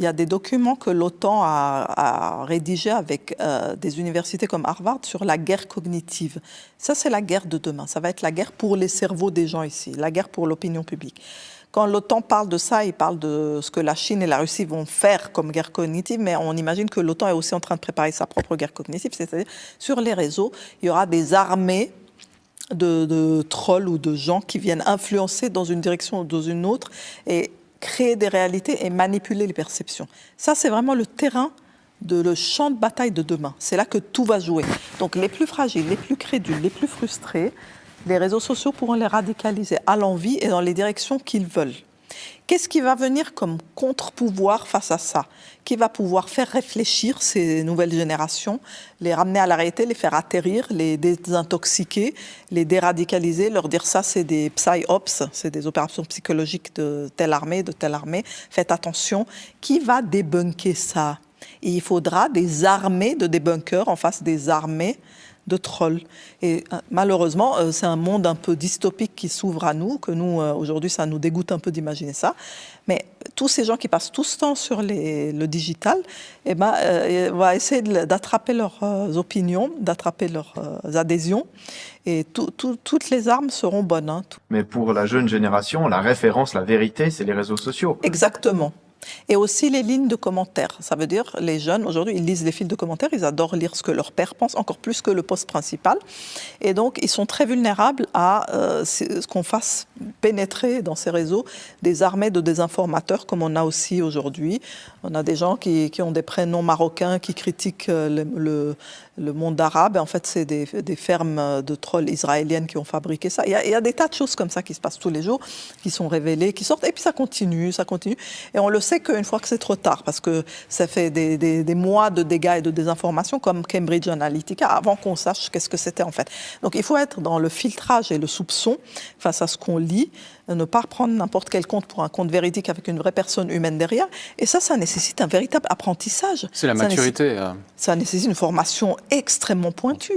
y a des documents que l'OTAN a rédigés avec des universités comme Harvard sur la guerre cognitive. Ça, c'est la guerre de demain. Ça va être la guerre pour les cerveaux des gens ici, la guerre pour l'opinion publique. Quand l'OTAN parle de ça, il parle de ce que la Chine et la Russie vont faire comme guerre cognitive, mais on imagine que l'OTAN est aussi en train de préparer sa propre guerre cognitive, c'est-à-dire sur les réseaux, il y aura des armées de trolls ou de gens qui viennent influencer dans une direction ou dans une autre et créer des réalités et manipuler les perceptions. Ça, c'est vraiment le terrain, le champ de bataille de demain. C'est là que tout va jouer. Donc les plus fragiles, les plus crédules, les plus frustrés, les réseaux sociaux pourront les radicaliser à l'envi et dans les directions qu'ils veulent. Qu'est-ce qui va venir comme contre-pouvoir face à ça? Qui va pouvoir faire réfléchir ces nouvelles générations, les ramener à la réalité, les faire atterrir, les désintoxiquer, les déradicaliser, leur dire ça c'est des psy-ops, c'est des opérations psychologiques de telle armée, faites attention. Qui va débunker ça? Et il faudra des armées de débunkers en face des armées de trolls. Et malheureusement, c'est un monde un peu dystopique qui s'ouvre à nous, que nous, aujourd'hui, ça nous dégoûte un peu d'imaginer ça. Mais tous ces gens qui passent tout ce temps sur le digital, on va essayer d'attraper leurs opinions, d'attraper leurs adhésions. Et toutes les armes seront bonnes. Hein. Mais pour la jeune génération, la référence, la vérité, c'est les réseaux sociaux. Exactement. Et aussi les lignes de commentaires. Ça veut dire, les jeunes, aujourd'hui, ils lisent les fils de commentaires, ils adorent lire ce que leur père pense, encore plus que le post principal. Et donc, ils sont très vulnérables à ce qu'on fasse pénétrer dans ces réseaux des armées de désinformateurs, comme on a aussi aujourd'hui. On a des gens qui ont des prénoms marocains, qui critiquent le monde arabe. Et en fait, c'est des fermes de trolls israéliennes qui ont fabriqué ça. Il y a des tas de choses comme ça qui se passent tous les jours, qui sont révélées, qui sortent. Et puis, ça continue. Et on le sait qu'une fois que c'est trop tard, parce que ça fait des mois de dégâts et de désinformation, comme Cambridge Analytica, avant qu'on sache qu'est-ce que c'était en fait. Donc il faut être dans le filtrage et le soupçon face à ce qu'on lit, ne pas prendre n'importe quel compte pour un compte véridique avec une vraie personne humaine derrière. Et ça nécessite un véritable apprentissage. C'est la maturité. Ça nécessite une formation extrêmement pointue.